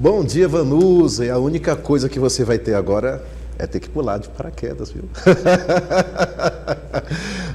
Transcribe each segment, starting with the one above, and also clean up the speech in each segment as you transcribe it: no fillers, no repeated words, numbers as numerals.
Bom dia, Vanusa. E a única coisa que você vai ter agora é ter que pular de paraquedas, viu?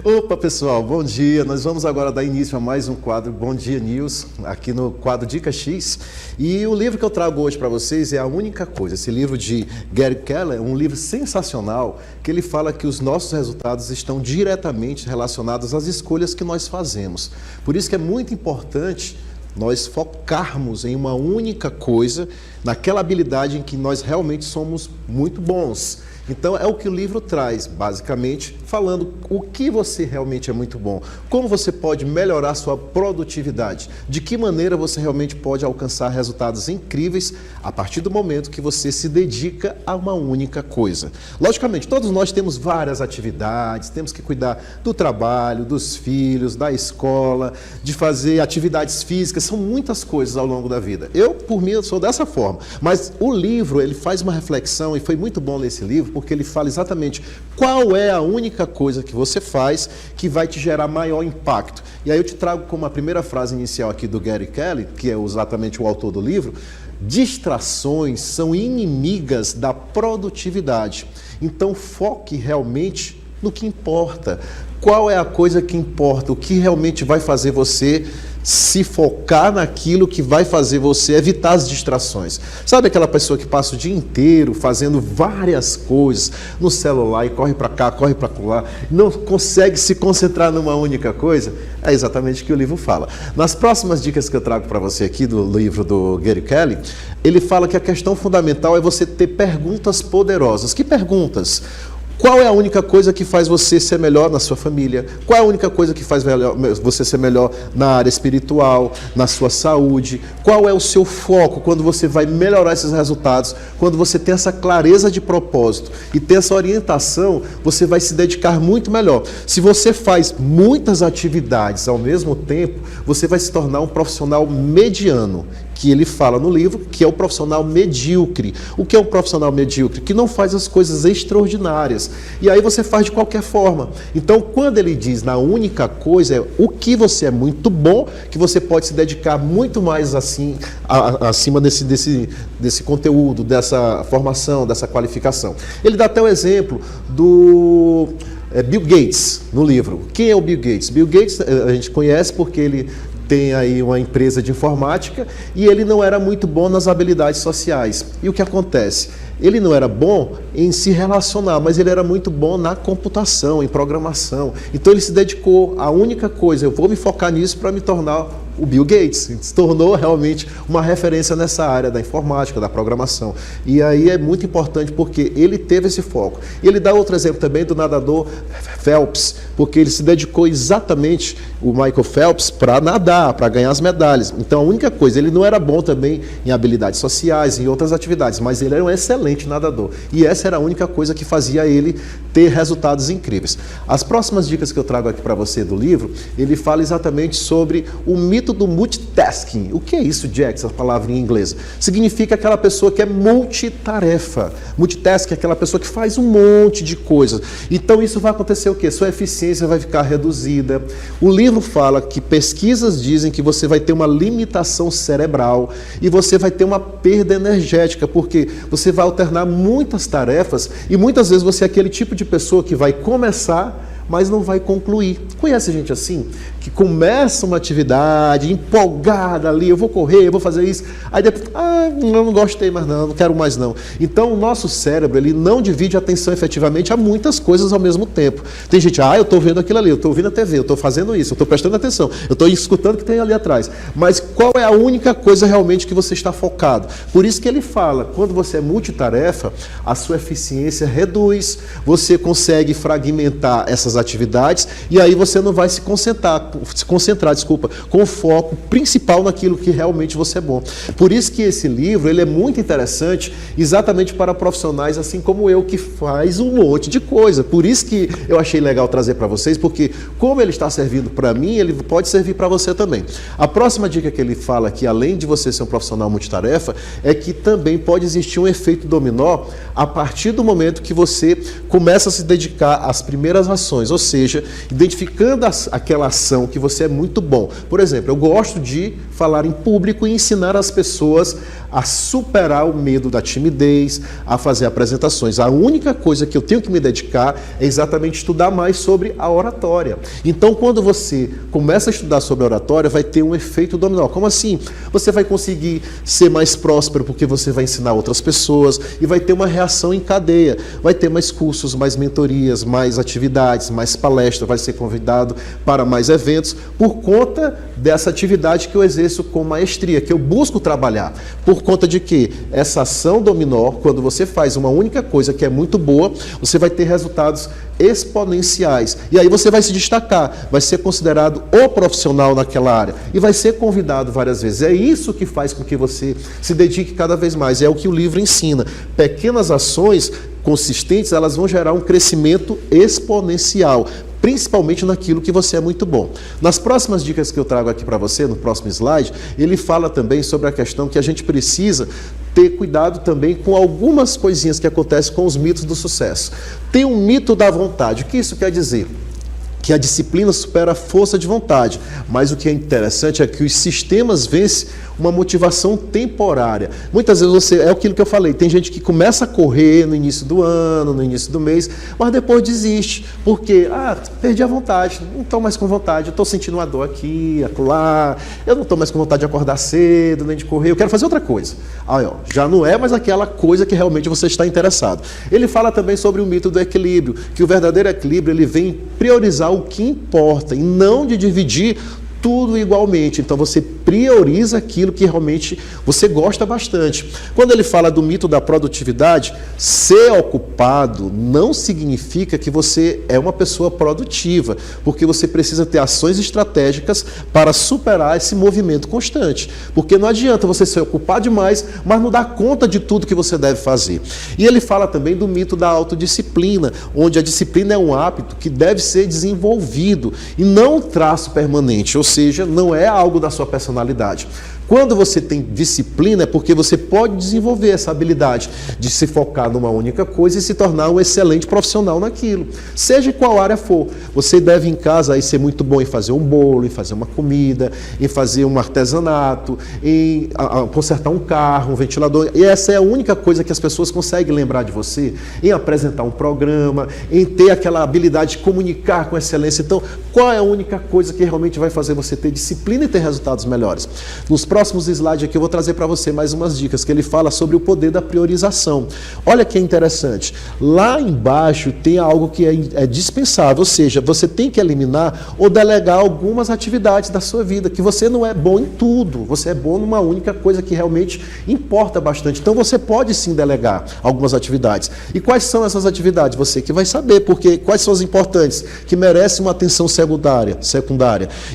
Opa, pessoal, bom dia. Nós vamos agora dar início a mais um quadro Bom Dia News, aqui no quadro Dica X. E o livro que eu trago hoje para vocês é A Única Coisa. Esse livro de Gary Keller é um livro sensacional, que ele fala que os nossos resultados estão diretamente relacionados às escolhas que nós fazemos. Por isso que é muito importante nós focarmos em uma única coisa, naquela habilidade em que nós realmente somos muito bons. Então é o que o livro traz, basicamente, falando o que você realmente é muito bom, como você pode melhorar sua produtividade, de que maneira você realmente pode alcançar resultados incríveis a partir do momento que você se dedica a uma única coisa. Logicamente, todos nós temos várias atividades, temos que cuidar do trabalho, dos filhos, da escola, de fazer atividades físicas, são muitas coisas ao longo da vida. Eu, por mim, eu sou dessa forma, mas o livro, ele faz uma reflexão, e foi muito bom ler esse livro, porque ele fala exatamente qual é a única coisa que você faz que vai te gerar maior impacto. E aí eu te trago como a primeira frase inicial aqui do Gary Keller, que é exatamente o autor do livro: distrações são inimigas da produtividade. Então foque realmente no que importa. Qual é a coisa que importa? O que realmente vai fazer você se focar naquilo que vai fazer você evitar as distrações. Sabe aquela pessoa que passa o dia inteiro fazendo várias coisas no celular e corre para cá, corre para lá, não consegue se concentrar numa única coisa? É exatamente o que o livro fala. Nas próximas dicas que eu trago para você aqui do livro do Gary Keller, ele fala que a questão fundamental é você ter perguntas poderosas. Que perguntas? Qual é a única coisa que faz você ser melhor na sua família? Qual é a única coisa que faz você ser melhor na área espiritual, na sua saúde? Qual é o seu foco quando você vai melhorar esses resultados? Quando você tem essa clareza de propósito e tem essa orientação, você vai se dedicar muito melhor. Se você faz muitas atividades ao mesmo tempo, você vai se tornar um profissional mediano, que ele fala no livro, que é o profissional medíocre. O que é um profissional medíocre? Que não faz as coisas extraordinárias. E aí você faz de qualquer forma. Então, quando ele diz na única coisa, é o que você é muito bom, que você pode se dedicar muito mais assim, acima desse conteúdo, dessa formação, dessa qualificação. Ele dá até o exemplo do Bill Gates no livro. Quem é o Bill Gates? Bill Gates a gente conhece porque ele tem aí uma empresa de informática e ele não era muito bom nas habilidades sociais. E o que acontece? Ele não era bom em se relacionar, mas ele era muito bom na computação, em programação. Então ele se dedicou à única coisa: eu vou me focar nisso para me tornar o Bill Gates. Se tornou realmente uma referência nessa área da informática, da programação. E aí é muito importante porque ele teve esse foco. E ele dá outro exemplo também do nadador Phelps, porque ele se dedicou exatamente, o Michael Phelps, para nadar, para ganhar as medalhas. Então a única coisa, ele não era bom também em habilidades sociais, em outras atividades, mas ele era um excelente nadador. E essa era a única coisa que fazia ele ter resultados incríveis. As próximas dicas que eu trago aqui para você do livro, ele fala exatamente sobre o mito do multitasking. O que é isso, Jack, essa palavra em inglês? Significa aquela pessoa que é multitarefa. Multitasking é aquela pessoa que faz um monte de coisas. Então isso vai acontecer o quê? Sua eficiência vai ficar reduzida. O livro fala que pesquisas dizem que você vai ter uma limitação cerebral e você vai ter uma perda energética, porque você vai alternar muitas tarefas e muitas vezes você é aquele tipo de pessoa que vai começar, mas não vai concluir. Conhece gente assim? Que começa uma atividade empolgada ali, eu vou correr, eu vou fazer isso, aí depois, não gostei mais não quero mais não. Então o nosso cérebro, ele não divide a atenção efetivamente a muitas coisas ao mesmo tempo. Tem gente, eu estou vendo aquilo ali, eu estou ouvindo a TV, eu estou fazendo isso, eu estou prestando atenção, eu estou escutando o que tem ali atrás. Mas qual é a única coisa realmente que você está focado? Por isso que ele fala, quando você é multitarefa, a sua eficiência reduz, você consegue fragmentar essas atividades e aí você não vai se concentrar, com foco principal naquilo que realmente você é bom. Por isso que esse livro, ele é muito interessante exatamente para profissionais assim como eu, que faz um monte de coisa. Por isso que eu achei legal trazer para vocês, porque como ele está servindo para mim, ele pode servir para você também. A próxima dica que ele fala aqui, além de você ser um profissional multitarefa, é que também pode existir um efeito dominó a partir do momento que você começa a se dedicar às primeiras ações, ou seja, identificando aquela ação que você é muito bom. Por exemplo, eu gosto de falar em público e ensinar as pessoas a superar o medo da timidez, a fazer apresentações. A única coisa que eu tenho que me dedicar é exatamente estudar mais sobre a oratória. Então, quando você começa a estudar sobre a oratória, vai ter um efeito dominó. Como assim? Você vai conseguir ser mais próspero porque você vai ensinar outras pessoas e vai ter uma reação em cadeia. Vai ter mais cursos, mais mentorias, mais atividades, mais palestras, vai ser convidado para mais eventos por conta dessa atividade que eu exerço com maestria, que eu busco trabalhar. Por conta de que essa ação dominó, quando você faz uma única coisa que é muito boa, você vai ter resultados exponenciais. E aí você vai se destacar, vai ser considerado o profissional naquela área e vai ser convidado várias vezes. É isso que faz com que você se dedique cada vez mais. É o que o livro ensina. Pequenas ações consistentes, elas vão gerar um crescimento exponencial, principalmente naquilo que você é muito bom. Nas próximas dicas que eu trago aqui para você, no próximo slide, ele fala também sobre a questão que a gente precisa ter cuidado também com algumas coisinhas que acontecem com os mitos do sucesso. Tem um mito da vontade. O que isso quer dizer? Que a disciplina supera a força de vontade, mas o que é interessante é que os sistemas vencem uma motivação temporária. Muitas vezes é aquilo que eu falei, tem gente que começa a correr no início do ano, no início do mês, mas depois desiste, porque, perdi a vontade, não estou mais com vontade, eu estou sentindo uma dor aqui, acolá, eu não estou mais com vontade de acordar cedo, nem de correr, eu quero fazer outra coisa. Aí, já não é mais aquela coisa que realmente você está interessado. Ele fala também sobre o mito do equilíbrio, que o verdadeiro equilíbrio, ele vem priorizar o que importa e não de dividir tudo igualmente. Então você prioriza aquilo que realmente você gosta bastante. Quando ele fala do mito da produtividade, ser ocupado não significa que você é uma pessoa produtiva, porque você precisa ter ações estratégicas para superar esse movimento constante. Porque não adianta você ser ocupado demais, mas não dar conta de tudo que você deve fazer. E ele fala também do mito da autodisciplina, onde a disciplina é um hábito que deve ser desenvolvido e não um traço permanente, ou seja, não é algo da sua personalidade. Quando você tem disciplina é porque você pode desenvolver essa habilidade de se focar numa única coisa e se tornar um excelente profissional naquilo. Seja em qual área for. Você deve em casa aí ser muito bom em fazer um bolo, em fazer uma comida, em fazer um artesanato, em consertar um carro, um ventilador. E essa é a única coisa que as pessoas conseguem lembrar de você, em apresentar um programa, em ter aquela habilidade de comunicar com excelência. Então, qual é a única coisa que realmente vai fazer você ter disciplina e ter resultados melhores? Nos próximos slides aqui eu vou trazer para você mais umas dicas, que ele fala sobre o poder da priorização. Olha que interessante, lá embaixo tem algo que é dispensável, ou seja, você tem que eliminar ou delegar algumas atividades da sua vida, que você não é bom em tudo, você é bom numa única coisa que realmente importa bastante. Então você pode sim delegar algumas atividades. E quais são essas atividades? Você que vai saber, porque quais são as importantes, que merecem uma atenção secundária.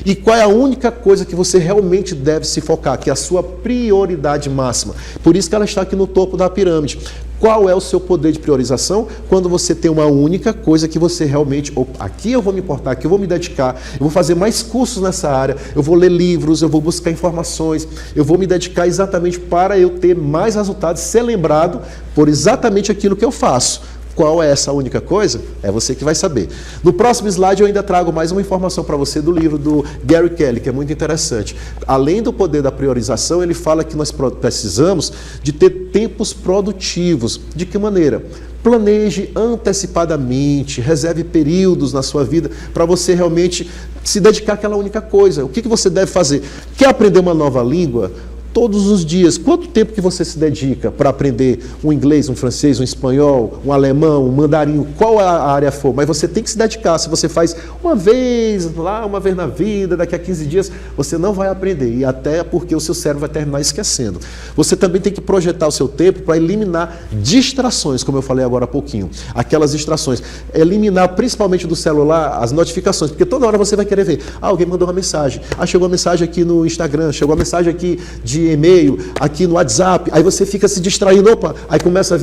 E qual é a única coisa que você realmente deve se focar, que é a sua prioridade máxima. Por isso que ela está aqui no topo da pirâmide. Qual é o seu poder de priorização? Quando você tem uma única coisa que você realmente, aqui eu vou me importar, aqui eu vou me dedicar, eu vou fazer mais cursos nessa área, eu vou ler livros, eu vou buscar informações, eu vou me dedicar exatamente para eu ter mais resultados, ser lembrado por exatamente aquilo que eu faço. Qual é essa única coisa? É você que vai saber. No próximo slide eu ainda trago mais uma informação para você do livro do Gary Kelly, que é muito interessante. Além do poder da priorização, ele fala que nós precisamos de ter tempos produtivos. De que maneira? Planeje antecipadamente, reserve períodos na sua vida para você realmente se dedicar àquela única coisa. O que você deve fazer? Quer aprender uma nova língua? Todos os dias. Quanto tempo que você se dedica para aprender um inglês, um francês, um espanhol, um alemão, um mandarim, qual a área for? Mas você tem que se dedicar. Se você faz uma vez lá, uma vez na vida, daqui a 15 dias, você não vai aprender. E até porque o seu cérebro vai terminar esquecendo. Você também tem que projetar o seu tempo para eliminar distrações, como eu falei agora há pouquinho. Aquelas distrações. Eliminar principalmente do celular as notificações, porque toda hora você vai querer ver. Alguém mandou uma mensagem. Chegou uma mensagem aqui no Instagram, chegou uma mensagem aqui de e-mail, aqui no WhatsApp, aí você fica se distraindo, aí começa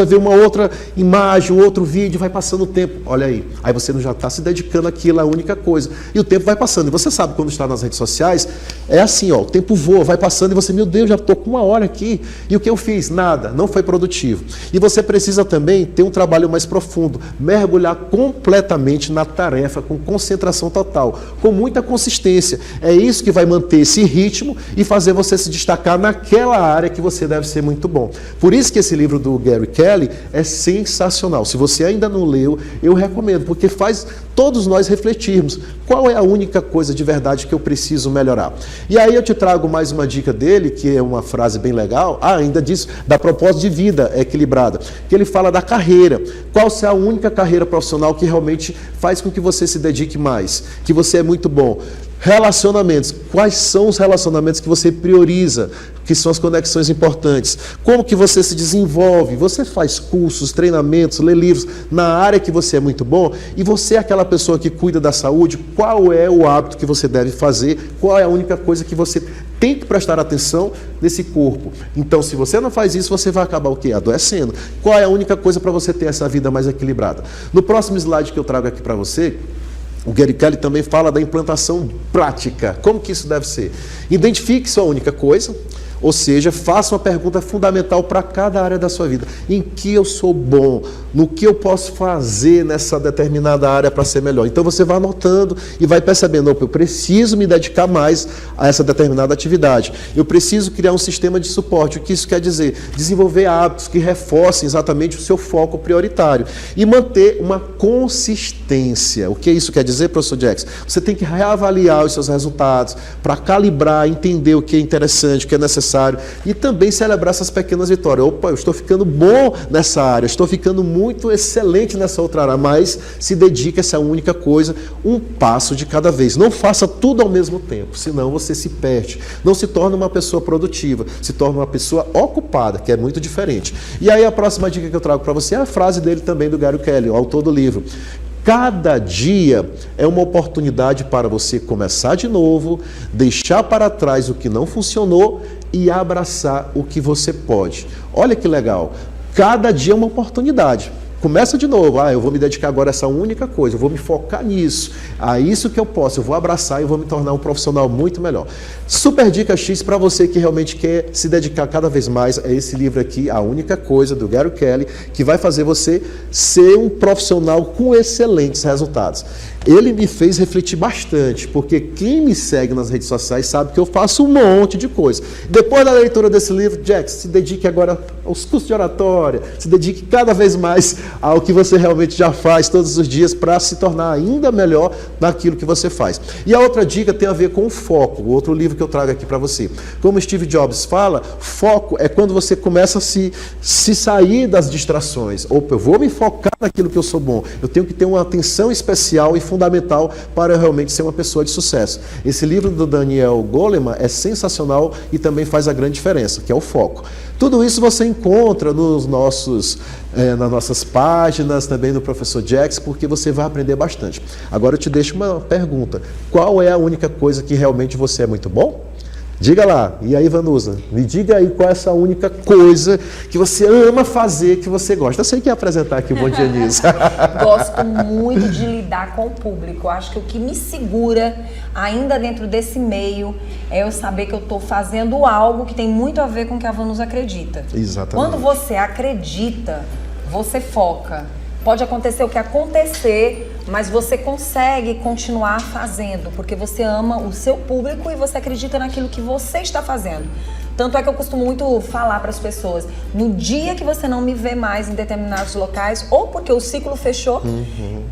a ver uma outra imagem, um outro vídeo, vai passando o tempo, olha aí você já está se dedicando àquilo, a única coisa, e o tempo vai passando, e você sabe quando está nas redes sociais, é assim, o tempo voa, vai passando, e você, meu Deus, já estou com 1 hora aqui, e o que eu fiz? Nada, não foi produtivo. E você precisa também ter um trabalho mais profundo, mergulhar completamente na tarefa, com concentração total, com muita consistência, é isso que vai manter esse ritmo e fazer você se destacar naquela área que você deve ser muito bom. Por isso que esse livro do Gary Kelly é sensacional. Se você ainda não leu, eu recomendo, porque faz todos nós refletirmos qual é a única coisa de verdade que eu preciso melhorar. E aí eu te trago mais uma dica dele, que é uma frase bem legal, ainda diz da propósito de vida equilibrada, que ele fala da carreira. Qual é a única carreira profissional que realmente faz com que você se dedique mais, que você é muito bom? Relacionamentos. Quais são os relacionamentos que você prioriza? Que são as conexões importantes? Como que você se desenvolve? Você faz cursos, treinamentos, lê livros na área que você é muito bom? E você é aquela pessoa que cuida da saúde? Qual é o hábito que você deve fazer? Qual é a única coisa que você tem que prestar atenção nesse corpo? Então, se você não faz isso, você vai acabar o quê? Adoecendo. Qual é a única coisa para você ter essa vida mais equilibrada? No próximo slide que eu trago aqui para você, o Gary Kelly também fala da implantação prática. Como que isso deve ser? Identifique sua única coisa, ou seja, faça uma pergunta fundamental para cada área da sua vida. Em que eu sou bom? No que eu posso fazer nessa determinada área para ser melhor? Então você vai anotando e vai percebendo, opa, eu preciso me dedicar mais a essa determinada atividade. Eu preciso criar um sistema de suporte. O que isso quer dizer? Desenvolver hábitos que reforcem exatamente o seu foco prioritário. E manter uma consistência. O que isso quer dizer, professor Jackson? Você tem que reavaliar os seus resultados para calibrar, entender o que é interessante, o que é necessário e também celebrar essas pequenas vitórias. Opa, eu estou ficando bom nessa área, estou ficando muito excelente nessa outra área, mas se dedique a essa única coisa, um passo de cada vez. Não faça tudo ao mesmo tempo, senão você se perde. Não se torna uma pessoa produtiva, se torna uma pessoa ocupada, que é muito diferente. E aí a próxima dica que eu trago para você é a frase dele também, do Gary Kelly, o autor do livro. Cada dia é uma oportunidade para você começar de novo, deixar para trás o que não funcionou e abraçar o que você pode. Olha que legal, cada dia é uma oportunidade. Começa de novo, eu vou me dedicar agora a essa única coisa, eu vou me focar nisso, isso que eu posso, eu vou abraçar e vou me tornar um profissional muito melhor. Super dica X para você que realmente quer se dedicar cada vez mais a esse livro aqui, A Única Coisa, do Gary Kelly, que vai fazer você ser um profissional com excelentes resultados. Ele me fez refletir bastante, porque quem me segue nas redes sociais sabe que eu faço um monte de coisa. Depois da leitura desse livro, Jackson, se dedique agora aos cursos de oratória, se dedique cada vez mais ao que você realmente já faz todos os dias para se tornar ainda melhor naquilo que você faz. E a outra dica tem a ver com o foco, o outro livro que eu trago aqui para você. Como Steve Jobs fala, foco é quando você começa a se sair das distrações. Opa, eu vou me focar naquilo que eu sou bom. Eu tenho que ter uma atenção especial e fundamental para realmente ser uma pessoa de sucesso. Esse livro do Daniel Goleman é sensacional e também faz a grande diferença, que é o foco. Tudo isso você encontra nos nas nossas páginas, também no Professor Jackson, porque você vai aprender bastante. Agora eu te deixo uma pergunta. Qual é a única coisa que realmente você é muito bom? Diga lá. E aí, Vanusa, me diga aí qual é essa única coisa que você ama fazer, que você gosta. Eu sei que ia apresentar aqui o Bom Dia News. Gosto muito de lidar com o público. Eu acho que o que me segura ainda dentro desse meio é eu saber que eu estou fazendo algo que tem muito a ver com o que a Vanusa acredita. Exatamente. Quando você acredita, você foca. Pode acontecer o que acontecer, mas você consegue continuar fazendo, porque você ama o seu público e você acredita naquilo que você está fazendo. Tanto é que eu costumo muito falar para as pessoas, no dia que você não me vê mais em determinados locais, ou porque o ciclo fechou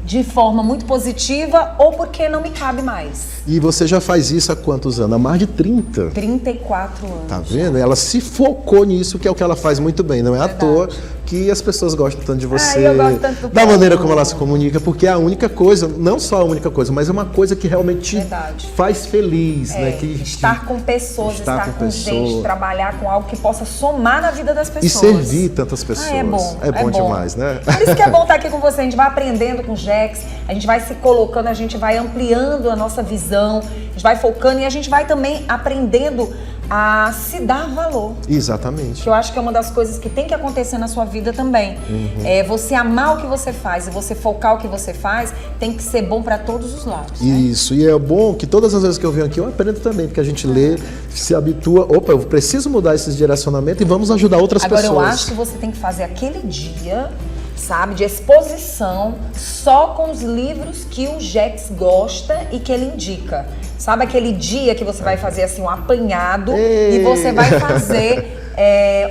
de forma muito positiva, ou porque não me cabe mais. E você já faz isso há quantos anos? Há mais de 30. 34 anos. Tá vendo? Ela se focou nisso, que é o que ela faz muito bem. Não é à toa que as pessoas gostam tanto de você, eu gosto tanto do da maneira como ela se comunica, porque é a única coisa, não só a única coisa, mas é uma coisa que realmente te faz feliz, né? Estar com pessoas, estar com gente, trabalhar com algo que possa somar na vida das pessoas. E servir tantas pessoas. É bom. É bom demais, né? Por isso que é bom estar aqui com você. A gente vai aprendendo com o Jax, a gente vai se colocando, a gente vai ampliando a nossa visão, a gente vai focando e a gente vai também aprendendo a se dar valor. Exatamente. Que eu acho que é uma das coisas que tem que acontecer na sua vida também. É você amar o que você faz e você focar o que você faz, tem que ser bom para todos os lados. Isso, né? E é bom que todas as vezes que eu venho aqui eu aprendo também, porque a gente lê, se habitua, opa, eu preciso mudar esses direcionamentos e vamos ajudar outras pessoas. Agora eu acho que você tem que fazer aquele dia, sabe, de exposição só com os livros que o Jax gosta e que ele indica. Sabe aquele dia que você vai fazer assim um apanhado Ei. e você vai fazer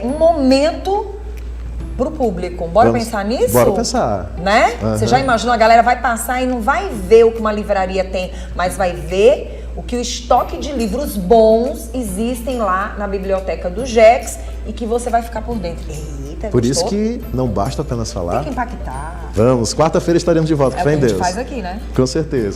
um momento pro público. Bora pensar nisso? Bora pensar. Né? Você já imaginou, a galera vai passar e não vai ver o que uma livraria tem, mas vai ver o que o estoque de livros bons existem lá na biblioteca do Jex e que você vai ficar por dentro. Eita, Por gostou? isso que não basta apenas falar. Tem que impactar. Vamos, quarta-feira estaremos de volta. É o Fé que em a gente Deus. faz aqui, né? Com certeza.